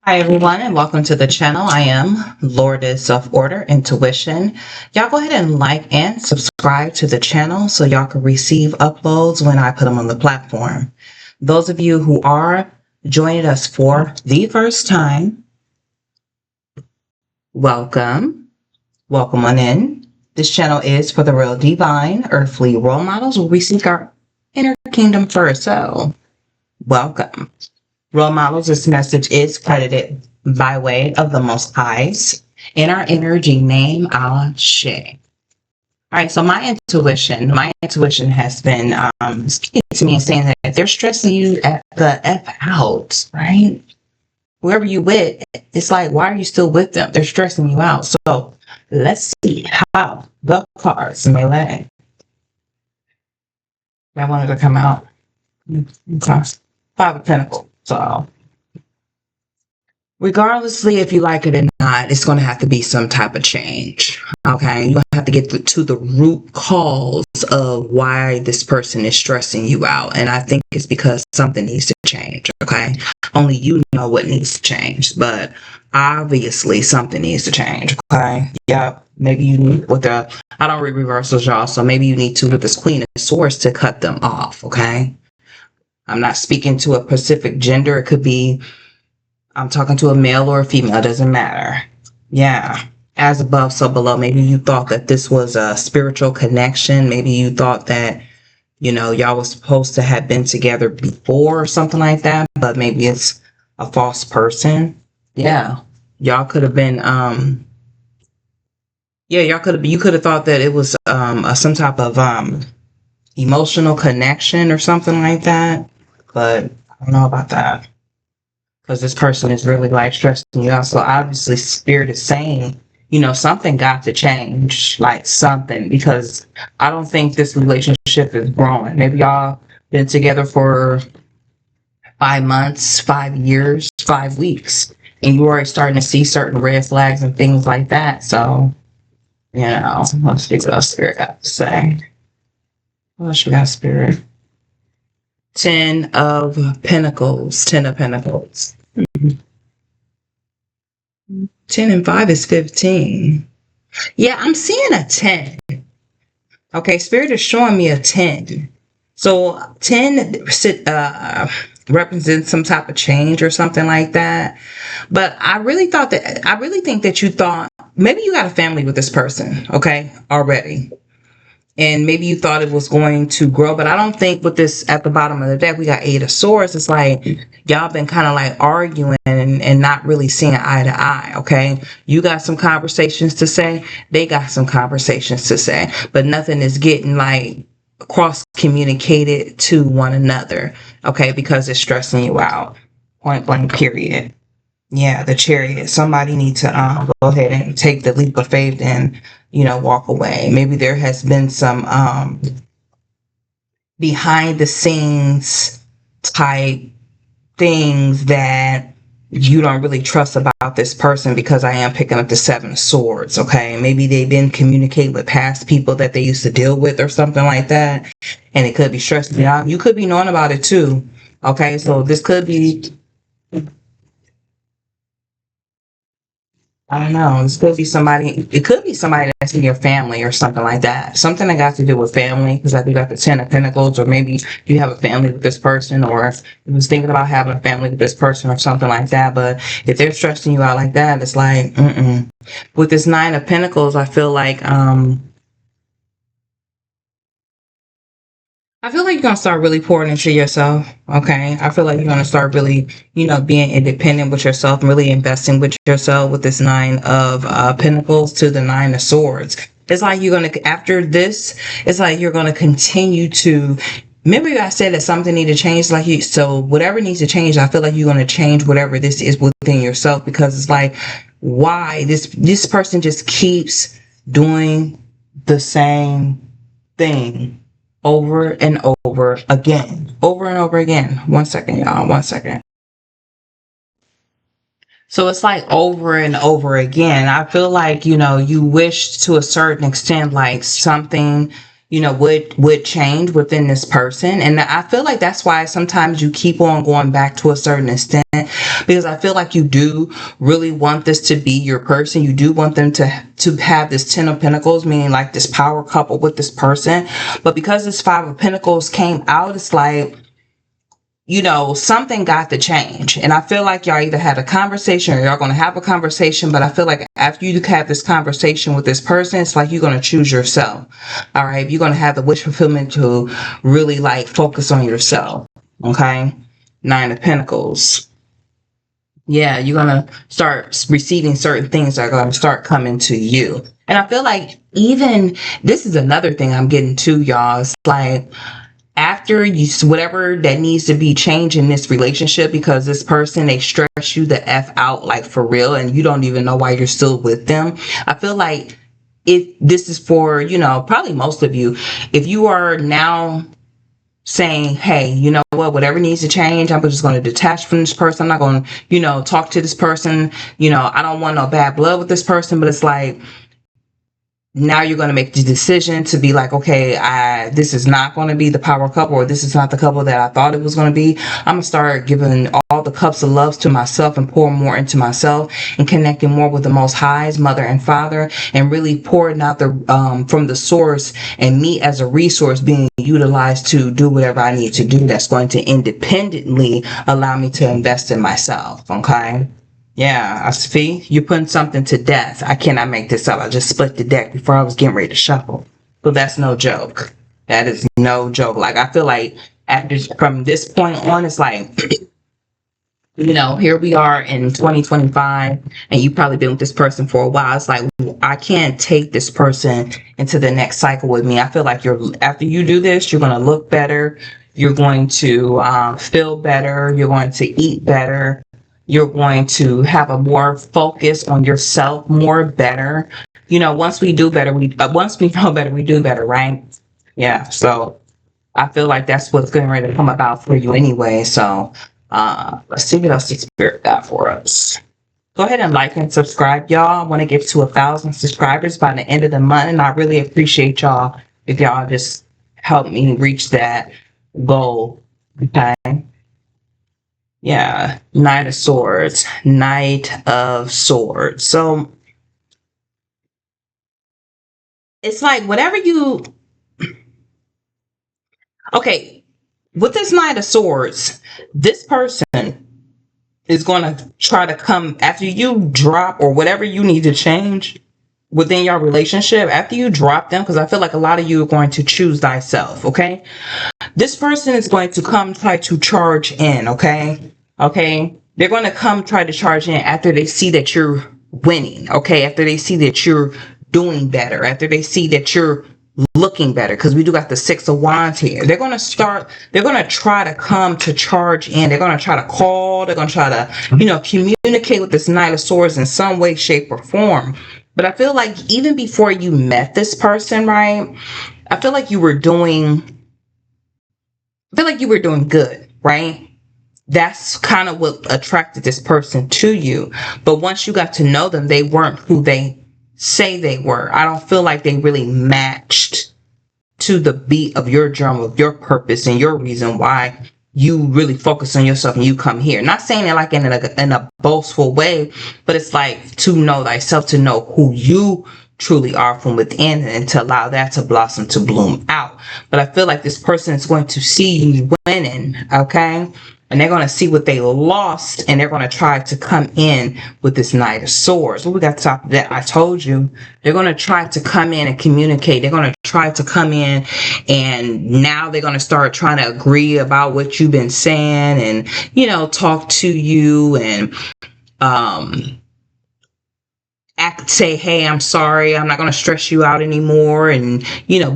Hi everyone and welcome to the channel. I am Lourdes of Order Intuition. Y'all go ahead and like and subscribe to the channel so y'all can receive uploads when I put them on the platform. Those of you who are joining us for the first time, welcome. Welcome on in. This channel is for the real divine earthly role models where we seek our inner kingdom first. So welcome. Role models, this message is credited by way of the Most High's in our energy name, Ashe. All right, so my intuition has been speaking to me and saying that they're stressing you at the F out, right? Whoever you with, it's like, why are you still with them? They're stressing you out. So let's see how the cards melee. I wanted to come out. Okay. Five of Pentacles. So regardlessly if you like it or not, it's going to have to be some type of change. Okay, you have to get to the root cause of why this person is stressing you out, and I think it's because something needs to change. Okay, only you know what needs to change, but obviously something needs to change. Okay, yeah, maybe you need with the I don't read reversals, y'all, so maybe you need to with this Queen of Swords to cut them off. Okay, I'm not speaking to a specific gender. It could be I'm talking to a male or a female, it doesn't matter. Yeah. As above, so below. Maybe you thought that this was a spiritual connection. Maybe you thought that, y'all was supposed to have been together before or something like that, but maybe it's a false person. Yeah. Y'all could have been, you could have thought that it was some type of emotional connection or something like that, but I don't know about that. Because this person is really like stressing you out. So obviously spirit is saying, something got to change, like something, because I don't think this relationship is growing. Maybe y'all been together for 5 months, 5 years, 5 weeks, and you're already starting to see certain red flags and things like that. So, let's see what else spirit got to say. What else you got, spirit? 10 of Pentacles. 10 of Pentacles. 10 and 5 is 15. Yeah, I'm seeing a 10. Okay, Spirit is showing me a 10. So 10 represents some type of change or something like that. But I really think that you thought maybe you got a family with this person, okay, already. And maybe you thought it was going to grow, but I don't think with this at the bottom of the deck, we got 8 of Swords. It's like y'all been kind of like arguing and not really seeing eye to eye, okay? You got some conversations to say. They got some conversations to say, but nothing is getting like cross-communicated to one another, okay? Because it's stressing you out, point blank, period. Yeah, the Chariot. Somebody needs to go ahead and take the leap of faith and, walk away. Maybe there has been some behind the scenes type things that you don't really trust about this person, because I am picking up the 7 of Swords, okay? Maybe they've been communicating with past people that they used to deal with or something like that, and it could be stressing you out. You could be knowing about it too, okay? So this could be, I don't know. This could be somebody. It could be somebody that's in your family or something like that. Something that got to do with family, because I think got the 10 of Pentacles, or maybe you have a family with this person, or you was thinking about having a family with this person or something like that. But if they're stressing you out like that, it's like, With this 9 of Pentacles, I feel like you're going to start really pouring into yourself, okay? I feel like you're going to start really, being independent with yourself and really investing with yourself with this 9 of Pentacles to the 9 of Swords. It's like you're going to, after this, it's like you're going to continue to, remember I said that something needs to change, so whatever needs to change, I feel like you're going to change whatever this is within yourself, because it's like, why this person just keeps doing the same thing over and over again. Over and over again. One second, y'all. One second. So it's like over and over again. I feel like, you wish to a certain extent, like something, would change within this person. And I feel like that's why sometimes you keep on going back to a certain extent, because I feel like you do really want this to be your person. You do want them to have this 10 of Pentacles, meaning like this power couple with this person. But because this 5 of Pentacles came out, it's like, something got to change. And I feel like y'all either had a conversation or y'all going to have a conversation. But I feel like after you have this conversation with this person, it's like you're going to choose yourself. All right. You're going to have the wish fulfillment to really like focus on yourself. Okay. 9 of Pentacles. Yeah. You're going to start receiving certain things that are going to start coming to you. And I feel like even this is another thing I'm getting to, y'all. It's like, after you, whatever that needs to be changed in this relationship, because this person, they stress you the F out, like for real, and you don't even know why you're still with them. I feel like this is for, probably most of you, if you are now saying, hey, you know what, whatever needs to change, I'm just going to detach from this person. I'm not going to, talk to this person. I don't want no bad blood with this person, but it's like, now you're going to make the decision to be like, okay, this is not going to be the power couple, or this is not the couple that I thought it was going to be. I'm going to start giving all the cups of love to myself and pour more into myself and connecting more with the Most High's Mother and Father, and really pouring out from the source, and me as a resource being utilized to do whatever I need to do that's going to independently allow me to invest in myself. Okay. Yeah, I see. You're putting something to death. I cannot make this up. I just split the deck before I was getting ready to shuffle. So that's no joke. That is no joke. Like, I feel like from this point on, it's like, here we are in 2025, and you've probably been with this person for a while. It's like, I can't take this person into the next cycle with me. I feel like after you do this, you're going to look better. You're going to feel better. You're going to eat better. You're going to have a more focus on yourself, more better. Once we do better, once we know better, we do better, right? Yeah. So I feel like that's what's getting ready to come about for you anyway. So let's see what else the Spirit got for us. Go ahead and like and subscribe, y'all. I want to get to 1,000 subscribers by the end of the month, and I really appreciate y'all if y'all just help me reach that goal. Okay. Yeah, Knight of Swords. So it's like whatever you... Okay, with this Knight of Swords, this person is going to try to come after you drop, or whatever you need to change within your relationship. After you drop them, because I feel like a lot of you are going to choose thyself, okay? This person is going to come try to charge in, okay? They're going to come try to charge in after they see that you're winning, okay? After they see that you're doing better, after they see that you're looking better, because we do got the 6 of Wands here. They're going to try to come to charge in. They're going to try to call. They're going to try to, communicate with this Knight of Swords in some way, shape, or form. But I feel like even before you met this person, right? I feel like you were doing good, right? That's kind of what attracted this person to you. But once you got to know them, they weren't who they say they were. I don't feel like they really matched to the beat of your drum, of your purpose and your reason why you really focus on yourself and you come here. Not saying it like in a boastful way, but it's like to know thyself, to know who you truly are from within, and to allow that to blossom, to bloom out. But I feel like this person is going to see you winning, okay? And they're going to see what they lost, and they're going to try to come in with this Knight of Swords. What we got to top of that? I told you. They're going to try to come in and communicate. They're going to try to come in, and now they're going to start trying to agree about what you've been saying, and, talk to you, and, say, hey, I'm sorry, I'm not going to stress you out anymore, and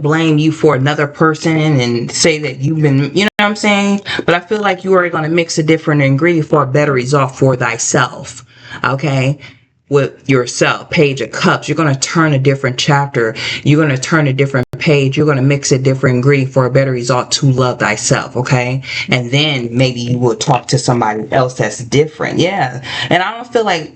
blame you for another person, and say that you've been, what I'm saying? But I feel like you are going to mix a different ingredient for a better result for thyself, okay? With yourself. Page of Cups, you're going to turn a different chapter, you're going to turn a different page, you're going to mix a different ingredient for a better result to love thyself, okay? And then maybe you will talk to somebody else that's different. Yeah. And I don't feel like,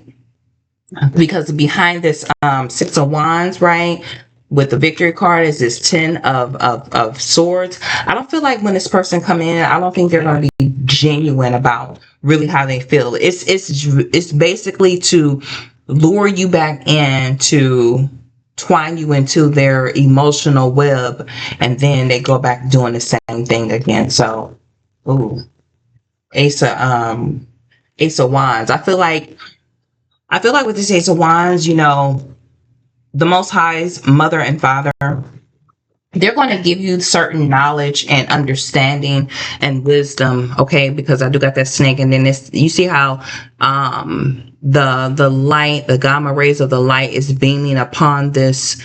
because behind this 6 of Wands, right, with the victory card is this 10 of swords. I don't feel like when this person come in, I don't think they're going to be genuine about really how they feel. It's basically to lure you back in, to twine you into their emotional web, and then they go back doing the same thing again. So, ooh, ace of ace of wands. I feel like with this ace of wands, the Most High's mother and father, they're going to give you certain knowledge and understanding and wisdom, okay? Because I do got that snake, and then this, you see how the light, the gamma rays of the light is beaming upon this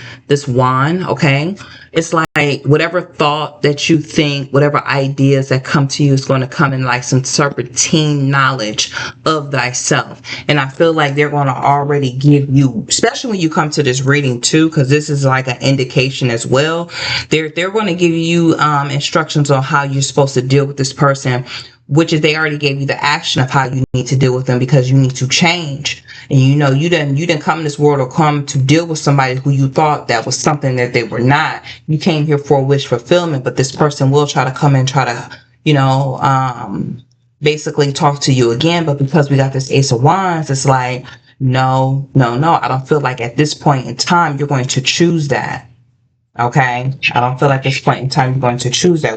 wand, okay? It's like whatever thought that you think, whatever ideas that come to you is going to come in like some serpentine knowledge of thyself. And I feel like they're going to already give you, especially when you come to this reading too, because this is like an indication as well. They're going to give you instructions on how you're supposed to deal with this person, which is they already gave you the action of how you need to deal with them, because you need to change. And you didn't come in this world or come to deal with somebody who you thought that was something that they were not. You came here for a wish fulfillment, but this person will try to come and try to, basically talk to you again. But because we got this ace of wands, it's like, no, I don't feel like at this point in time you're going to choose that. Okay, I don't feel like at this point in time you're going to choose that.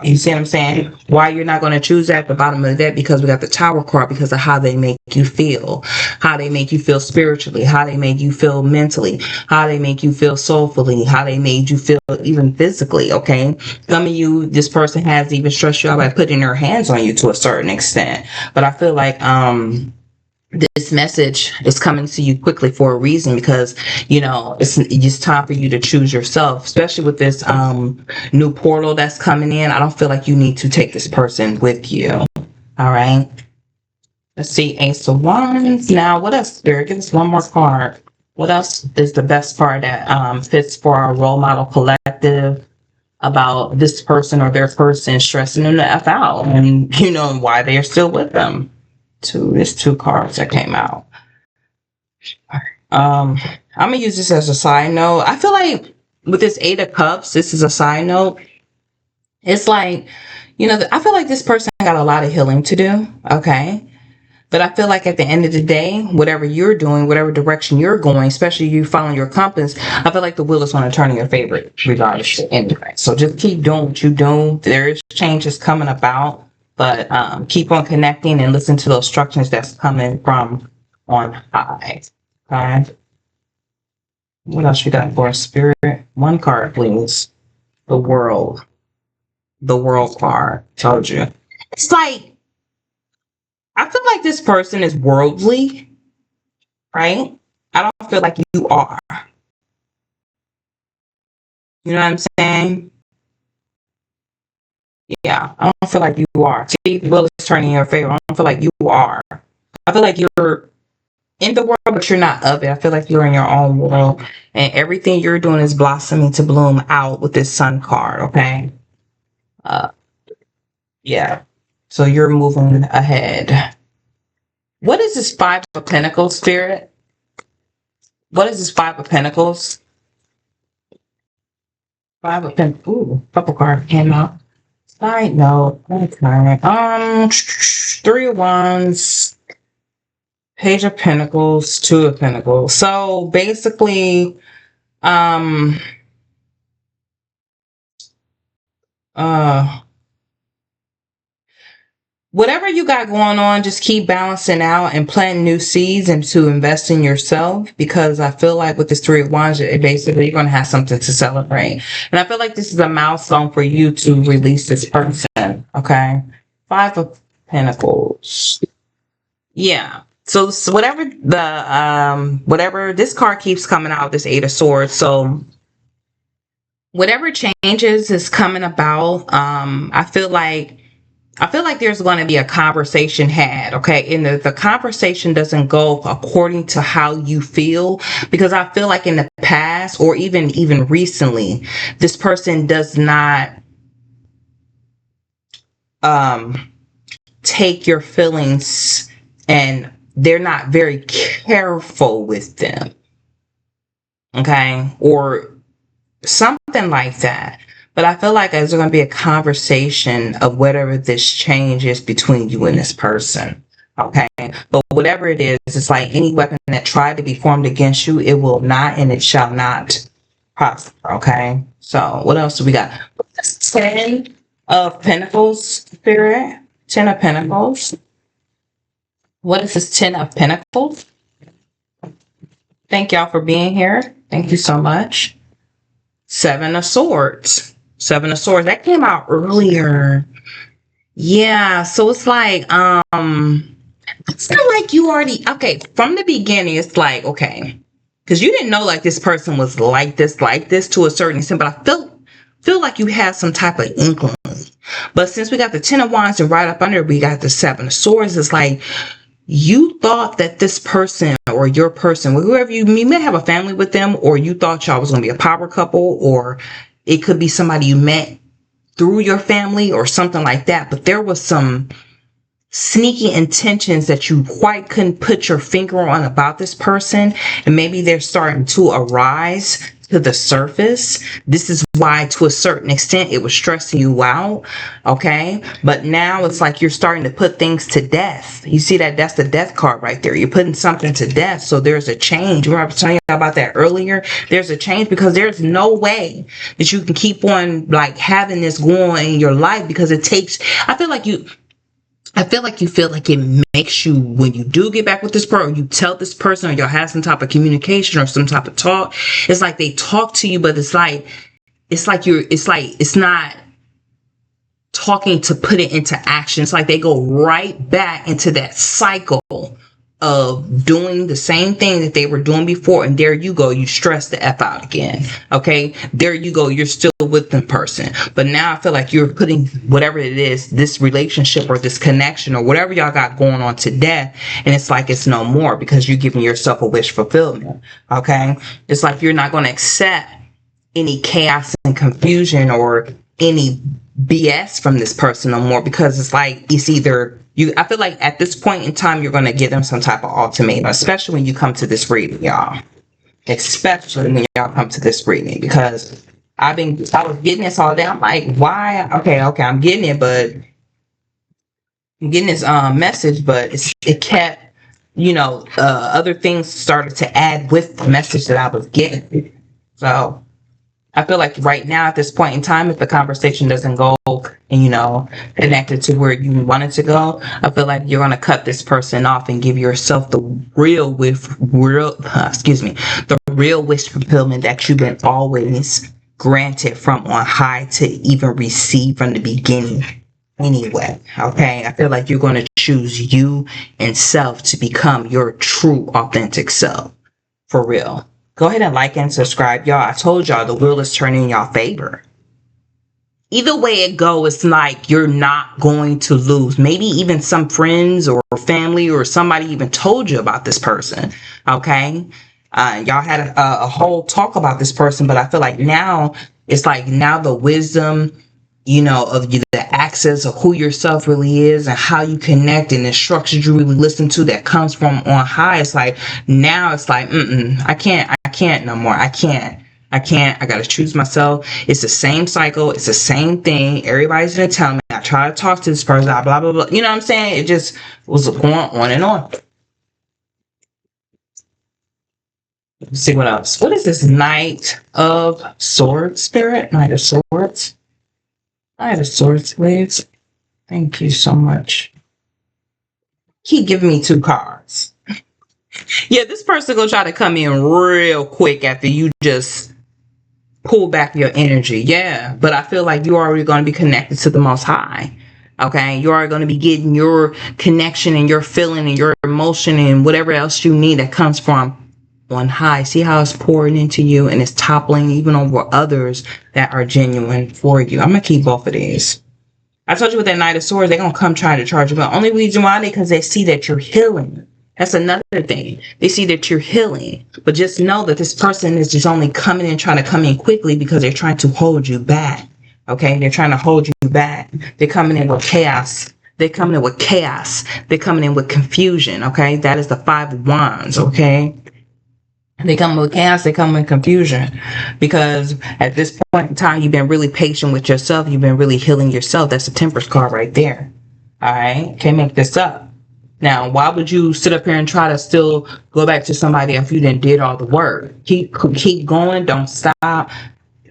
You see what I'm saying? Why you're not going to choose that? The bottom of that, because we got the Tower card, because of how they make you feel, how they make you feel spiritually, how they make you feel mentally, how they make you feel soulfully, how they made you feel even physically. Okay, some of you, this person has even stressed you out by putting their hands on you to a certain extent. But I feel like this message is coming to you quickly for a reason, because it's time for you to choose yourself, especially with this new portal that's coming in. I don't feel like you need to take this person with you. All right, let's see, ace of wands. Now what else, Spirit? Give us one more card. What else is the best card that fits for our role model collective about this person or their person stressing them the F out, and why they're still with them? There's two cards that came out. I'm gonna use this as a side note. I feel like with this Eight of Cups, this is a side note. It's like, I feel like this person got a lot of healing to do. Okay. But I feel like at the end of the day, whatever you're doing, whatever direction you're going, especially you following your compass, I feel like the wheel is going to turn in your favor regardless anyway. So just keep doing what you do. There is changes coming about. But keep on connecting and listen to those instructions that's coming from on high. Okay. What else you got for us, Spirit? One card, please. The World. The World card. Told you. It's like, I feel like this person is worldly, right? I don't feel like you are. You know what I'm saying? Yeah, I don't feel like you are. See, the wheel is turning in your favor. I don't feel like you are. I feel like you're in the world, but you're not of it. I feel like you're in your own world, and everything you're doing is blossoming to bloom out with this Sun card. Okay. Uh, yeah. So you're moving ahead. What is this Five of Pentacles, Spirit? What is this Five of Pentacles? Five of Pentacles. Ooh, couple card came out. Side note. Okay. Three of Wands. Page of Pentacles, Two of Pentacles. So basically, whatever you got going on, just keep balancing out and planting new seeds and to invest in yourself, because I feel like with this Three of Wands, basically you're going to have something to celebrate. And I feel like this is a milestone for you to release this person. Okay. Five of Pentacles. Yeah. So whatever whatever this card keeps coming out, this Eight of Swords. So whatever changes is coming about, I feel like there's going to be a conversation had, okay? And the conversation doesn't go according to how you feel, because I feel like in the past or even recently, this person does not take your feelings, and they're not very careful with them, okay? Or something like that. But I feel like there's going to be a conversation of whatever this change is between you and this person. Okay. But whatever it is, it's like any weapon that tried to be formed against you, it will not and it shall not prosper. Okay. So what else do we got? 10 of Pentacles, Spirit. 10 of Pentacles. What is this 10 of Pentacles? Thank y'all for being here. Thank you so much. 7 of Swords. 7 of Swords. That came out earlier. Yeah. So it's like, it's not like you already, okay, from the beginning, it's like, okay, because you didn't know like this person was like this to a certain extent, but I feel like you had some type of inkling. But since we got the 10 of Wands and right up under, we got the 7 of Swords, it's like, you thought that this person or your person, whoever you may have a family with them, or you thought y'all was going to be a power couple, or it could be somebody you met through your family or something like that. But there was some sneaky intentions that you quite couldn't put your finger on about this person. And maybe they're starting to arise to the surface. This is why, to a certain extent, it was stressing you out. Okay. But now it's like you're starting to put things to death. You see that? That's the death card right there. You're putting something to death. So there's a change. Remember I was telling you about that earlier? There's a change because there's no way that you can keep on like having this going in your life, because it takes, I feel like you feel like it makes you, when you do get back with this person, or you tell this person, or y'all have some type of communication or some type of talk, it's like they talk to you, but it's not talking to put it into action. It's like they go right back into that cycle of doing the same thing that they were doing before, and there you go, you stress the F out again. Okay, there you go, you're still with the person, but now I feel like you're putting whatever it is, this relationship or this connection or whatever y'all got going on to death, and it's like it's no more because you're giving yourself a wish fulfillment. Okay, it's like you're not going to accept any chaos and confusion or any BS from this person no more, because it's like it's either you, I feel like at this point in time, you're going to give them some type of ultimatum, especially when you come to this reading, y'all. Especially when y'all come to this reading, because I was getting this all day. I'm like, why? Okay, I'm getting it, but I'm getting this message, but it kept, other things started to add with the message that I was getting. So I feel like right now at this point in time, if the conversation doesn't go and, connected to where you want it to go, I feel like you're going to cut this person off and give yourself the real wish fulfillment that you've been always granted from on high to even receive from the beginning anyway. Okay. I feel like you're going to choose you and self to become your true authentic self for real. Go ahead and like and subscribe, y'all. I told y'all the wheel is turning in y'all favor. Either way it goes, it's like you're not going to lose. Maybe even some friends or family or somebody even told you about this person. Okay. Y'all had a whole talk about this person, but I feel like now it's like now the wisdom, of the access of who yourself really is and how you connect and the structures you really listen to that comes from on high. It's like now it's like, I can't no more. I can't. I gotta choose myself. It's the same cycle. It's the same thing. Everybody's gonna tell me. I try to talk to this person, blah, blah, blah. You know what I'm saying? It just was going on and on. Let's see what else. What is this Knight of Swords, Spirit? Knight of Swords. Knight of Swords, please. Thank you so much. Keep giving me 2 cards. Yeah, this person gonna try to come in real quick after you just pull back your energy. Yeah, but I feel like you're already going to be connected to the Most High. Okay, you are going to be getting your connection and your feeling and your emotion and whatever else you need that comes from on high. See how it's pouring into you and it's toppling even over others that are genuine for you. I'm gonna keep both of these. I told you with that Knight of Swords, they're gonna come trying to charge you, but only reason why, because they see that you're healing. That's another thing. They see that you're healing, but just know that this person is just only coming in, trying to come in quickly because they're trying to hold you back. Okay, they're trying to hold you back. They're coming in with chaos. They're coming in with chaos. They're coming in with confusion. Okay, that is the 5 of Wands. Okay. They come with chaos, they come with confusion. Because at this point in time, you've been really patient with yourself. You've been really healing yourself. That's a Temperance card right there. All right? Can't make this up. Now, why would you sit up here and try to still go back to somebody if you didn't did all the work? Keep going. Don't stop.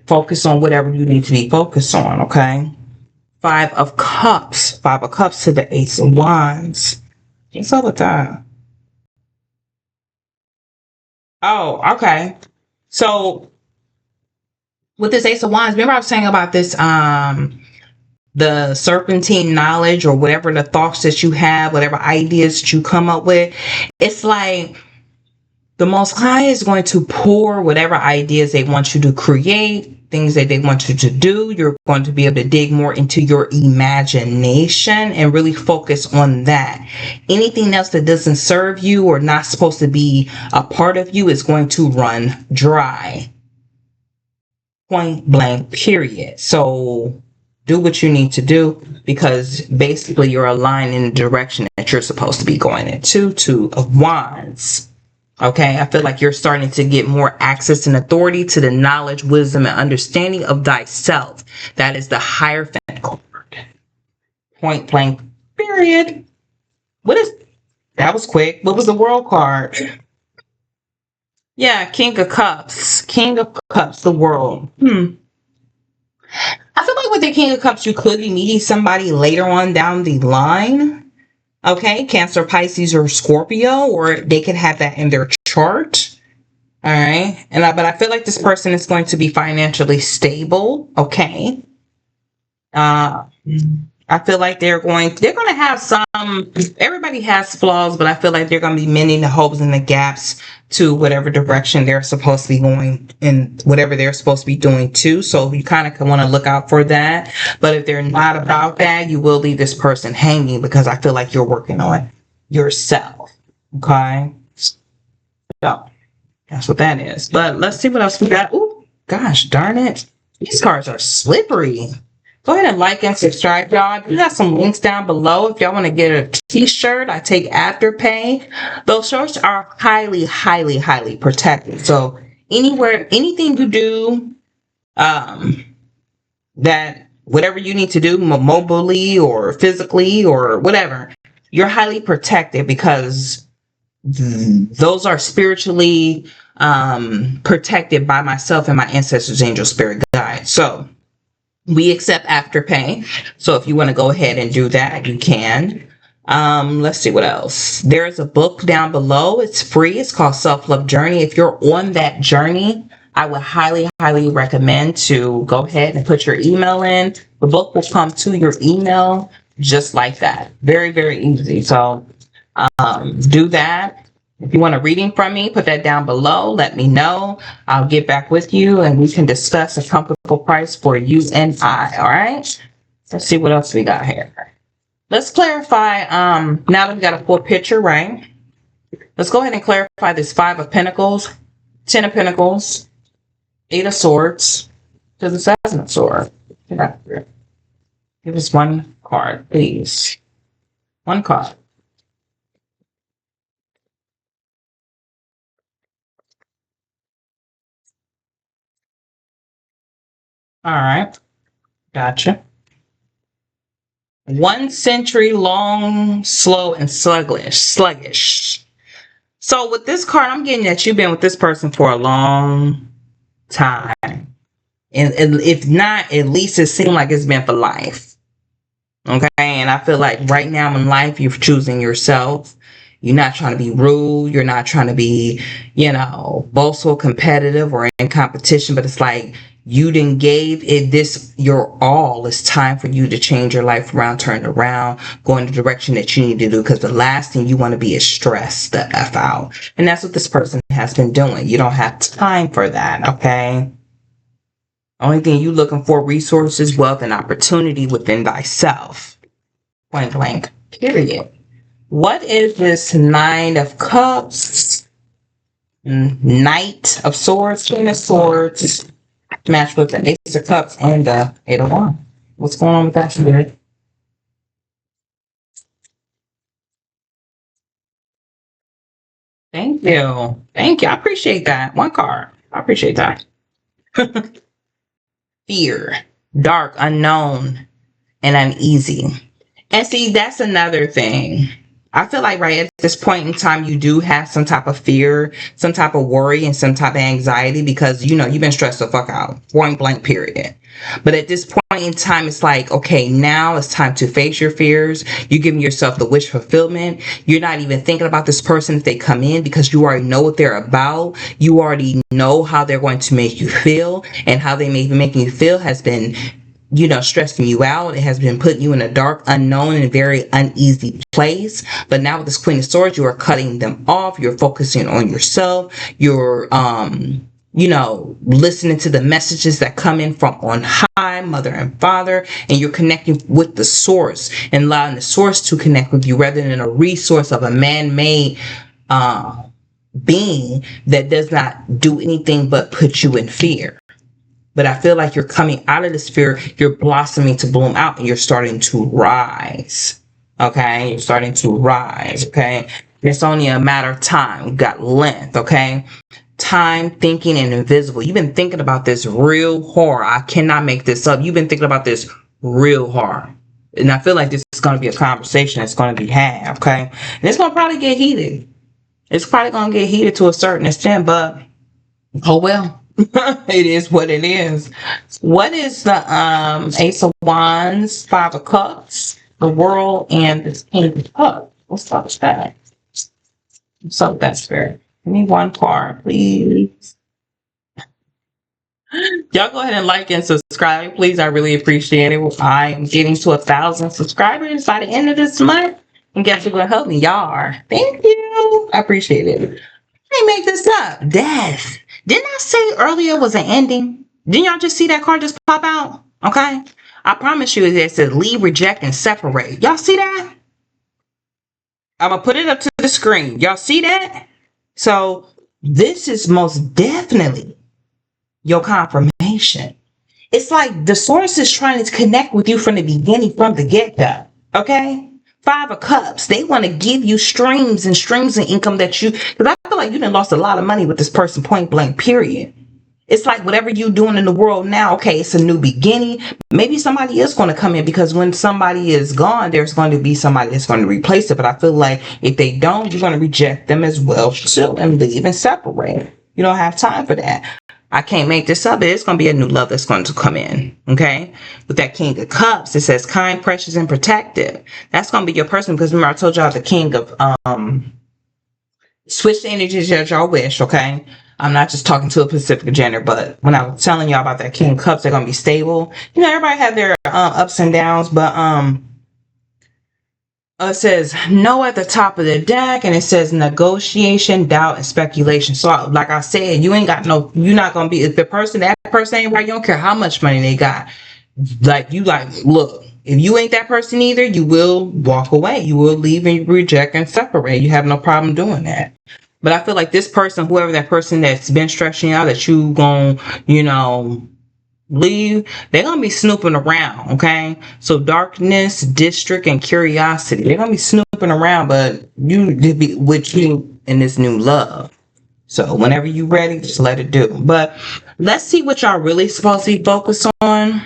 Focus on whatever you need to be focused on, okay? Five of Cups. Five of Cups to the Ace of Wands. It's all the time. Oh, okay. So with this Ace of Wands, remember I was saying about this the serpentine knowledge or whatever the thoughts that you have, whatever ideas that you come up with. It's like the Most High is going to pour whatever ideas they want you to create, things that they want you to do. You're going to be able to dig more into your imagination and really focus on that. Anything else that doesn't serve you or not supposed to be a part of you is going to run dry. Point blank, period. So do what you need to do, because basically you're aligned in the direction that you're supposed to be going into. Two of Wands. Okay, I feel like you're starting to get more access and authority to the knowledge, wisdom, and understanding of thyself. That is the Hierophant card. Point blank, period. That was quick. What was the World card? Yeah, King of Cups. King of Cups, the World. I feel like with the King of Cups, you could be meeting somebody later on down the line. Okay, Cancer, Pisces, or Scorpio, or they could have that in their chart. All right, but I feel like this person is going to be financially stable. Okay, I feel like they're going to have some. Everybody has flaws, but I feel like they're going to be mending the holes and the gaps to whatever direction they're supposed to be going and whatever they're supposed to be doing too. So you kind of want to look out for that. But if they're not about that, you will leave this person hanging, because I feel like you're working on yourself. Okay. So that's what that is. But let's see what else we got. Oh, gosh darn it. These cards are slippery. Go ahead and like and subscribe, y'all. We got some links down below if y'all want to get a t-shirt. I take Afterpay. Those shirts are highly, highly, highly protected. So anything you do, that whatever you need to do mobily or physically or whatever, you're highly protected, because those are spiritually protected by myself and my ancestors, angel, spirit guide. So we accept Afterpay. So if you want to go ahead and do that, you can. Let's see what else. There's a book down below. It's free. It's called Self-Love Journey. If you're on that journey, I would highly, highly recommend to go ahead and put your email in. The book will come to your email just like that. Very, very easy. So do that. If you want a reading from me, put that down below. Let me know. I'll get back with you and we can discuss a comfortable price for you and I. All right. Let's see what else we got here. Let's clarify. Now that we got a full picture, right? Let's go ahead and clarify this 5 of Pentacles, 10 of Pentacles, 8 of Swords, to the 7 of Swords. Give us one card, please. One card. All right. Gotcha. 1 century long, slow, and sluggish. So with this card, I'm getting that you've been with this person for a long time. And if not, at least it seemed like it's been for life. Okay. And I feel like right now in life, you're choosing yourself. You're not trying to be rude. You're not trying to be, boastful, competitive, or in competition. But it's like you didn't gave it this your all. It's time for you to change your life around, turn around, go in the direction that you need to do. Because the last thing you want to be is stressed the F out. And that's what this person has been doing. You don't have time for that. Okay. Only thing you looking for, resources, wealth, and opportunity within thyself. Point blank. Period. What is this 9 of Cups, Knight of Swords, King of Swords, matched with the Ace of Cups and the 8 of Wands? What's going on with that, Spirit? Thank Thank you. Thank you. I appreciate that. One card. I appreciate that. Fear, dark, unknown, and uneasy. And see, that's another thing. I feel like right at this point in time, you do have some type of fear, some type of worry, and some type of anxiety because, you've been stressed the fuck out, point blank, period. But at this point in time, it's like, okay, now it's time to face your fears. You're giving yourself the wish fulfillment. You're not even thinking about this person if they come in because you already know what they're about. You already know how they're going to make you feel, and how they may be making you feel has been stressing you out. It has been putting you in a dark, unknown, and very uneasy place. But now with this Queen of Swords, you are cutting them off. You're focusing on yourself. You're, listening to the messages that come in from on high, Mother and Father, and you're connecting with the source and allowing the source to connect with you rather than a resource of a man-made being that does not do anything but put you in fear. But I feel like you're coming out of this fear, you're blossoming to bloom out, and you're starting to rise. Okay? You're starting to rise. Okay? It's only a matter of time. You've got length. Okay? Time, thinking, and invisible. You've been thinking about this real hard. I cannot make this up. You've been thinking about this real hard. And I feel like this is going to be a conversation that's going to be had. Okay? And it's going to probably get heated. It's probably going to get heated to a certain extent, but oh well. It is what it is. What is the Ace of Wands, Five of Cups, the World, and the King of Cups? What's up with that? What's up with that, Spirit? Give me one card, please. Y'all go ahead and like and subscribe, please. I really appreciate it. I'm getting to 1,000 subscribers by the end of this month. And guess who's going to help me? Y'all are. Thank you. I appreciate it. Let me make this up. Death. Didn't I say earlier was an ending? Didn't y'all just see that card just pop out? Okay. I promise you it says leave, reject, and separate. Y'all see that? I'm going to put it up to the screen. Y'all see that? So this is most definitely your confirmation. It's like the source is trying to connect with you from the beginning, from the get-go. Okay? Five of Cups. They want to give you streams and income that because I feel like you done lost a lot of money with this person, point blank, period. It's like whatever you're doing in the world now, okay, it's a new beginning. Maybe somebody is going to come in because when somebody is gone, there's going to be somebody that's going to replace it. But I feel like if they don't, you're going to reject them as well too and leave and separate. You don't have time for that. I can't make this up. It's going to be a new love that's going to come in. Okay. With that King of Cups, it says kind, precious, and protective. That's going to be your person because remember I told y'all the King of, switch the energies as y'all wish. Okay. I'm not just talking to a specific gender, but when I was telling y'all about that King of Cups, they're going to be stable. Everybody have their ups and downs, but, it says no at the top of the deck, and it says negotiation, doubt, and speculation. So like I said, you're not going to be, if that person ain't right, you don't care how much money they got. Look, if you ain't that person either, you will walk away. You will leave and reject and separate. You have no problem doing that. But I feel like this person, whoever that person that's been stressing you out, that you going to, leave, they're gonna be snooping around. Okay, so darkness, district, and curiosity, they're gonna be snooping around, but you be with you in this new love. So whenever you're ready, just let it do. But let's see what y'all really supposed to be focused on,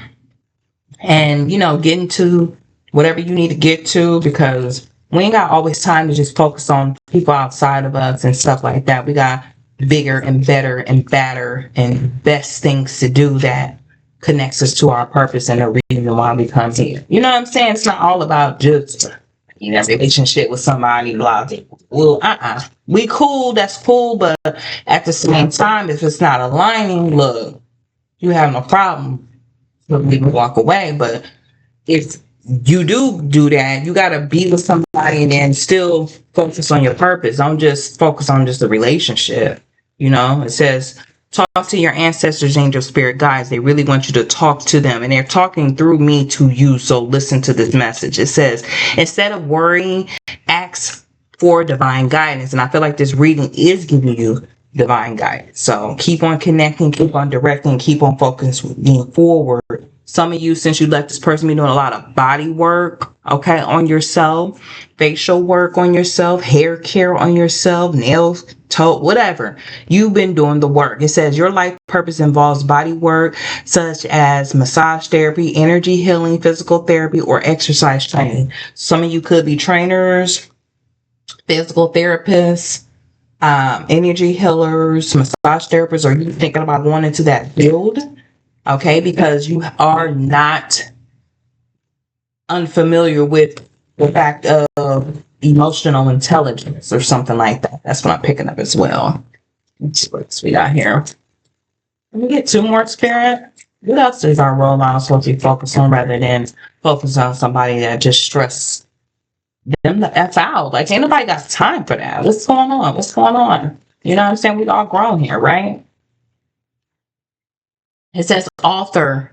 and get into whatever you need to get to, because we ain't got always time to just focus on people outside of us and stuff like that. We got bigger and better and badder and best things to do that connects us to our purpose and the reason why we come here. You know what I'm saying? It's not all about just relationship with somebody, blah, blah. Well, we cool, that's cool, but at the same time, if it's not aligning, look, you have no problem. We can walk away, but if you do that, you gotta be with somebody and then still focus on your purpose. Don't just focus on just the relationship. It says talk to your ancestors, angel, spirit guides. They really want you to talk to them, and they're talking through me to you. So listen to this message. It says, instead of worrying, ask for divine guidance. And I feel like this reading is giving you divine guidance. So keep on connecting, keep on directing, keep on focusing forward Some of you, since you let this person be doing a lot of body work, okay, on yourself, facial work on yourself, hair care on yourself, nails, toe, whatever. You've been doing the work. It says your life purpose involves body work such as massage therapy, energy healing, physical therapy, or exercise training. Some of you could be trainers, physical therapists, energy healers, massage therapists, or you thinking about going into that field, okay, because you are not unfamiliar with the fact of emotional intelligence or something like that. That's what I'm picking up as well. Let's see what we got here. Let me get two more, Spirit. What else is our role model supposed to be focused on rather than focus on somebody that just stress them the F out? Like, ain't nobody got time for that. What's going on? What's going on? You know what I'm saying? We all grown here, right? It says author.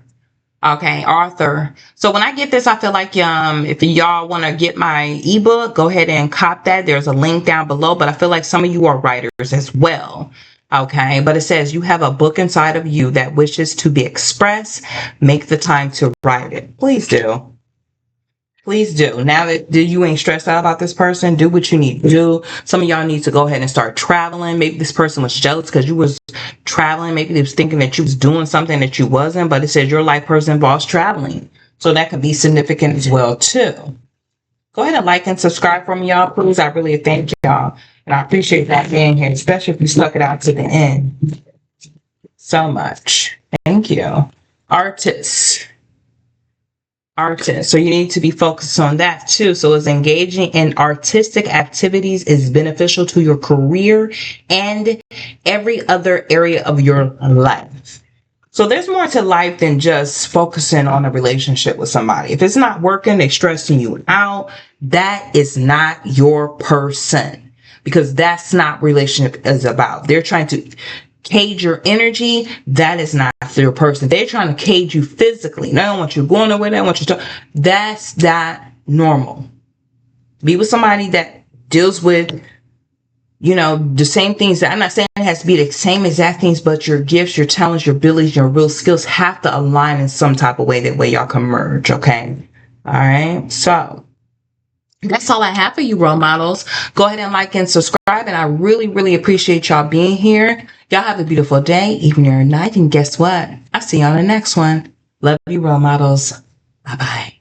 Okay, author. So when I get this, I feel like if y'all want to get my ebook, go ahead and cop that. There's a link down below, but I feel like some of you are writers as well. Okay, but it says you have a book inside of you that wishes to be expressed. Make the time to write it. Please do. Please do. Now that you ain't stressed out about this person, do what you need to do. Some of y'all need to go ahead and start traveling. Maybe this person was jealous because you was traveling. Maybe they was thinking that you was doing something that you wasn't, but it says your life person involves traveling. So that could be significant as well too. Go ahead and like and subscribe for me, y'all, please. I really thank y'all. And I appreciate that being here, especially if you stuck it out to the end. So much. Thank you. Artists. So you need to be focused on that too. So is engaging in artistic activities is beneficial to your career and every other area of your life. So there's more to life than just focusing on a relationship with somebody. If it's not working, they're stressing you out, that is not your person, because that's not relationship is about. They're trying to cage your energy. That is not your person. They're trying to cage you physically. They don't want you going nowhere. They don't want you to. That's not normal. Be with somebody that deals with, the same things. I'm not saying it has to be the same exact things, but your gifts, your talents, your abilities, your real skills have to align in some type of way. That way y'all can merge. Okay. All right. So that's all I have for you, role models. Go ahead and like and subscribe. And I really, really appreciate y'all being here. Y'all have a beautiful day, evening, or night. And guess what? I'll see you on the next one. Love you, role models. Bye-bye.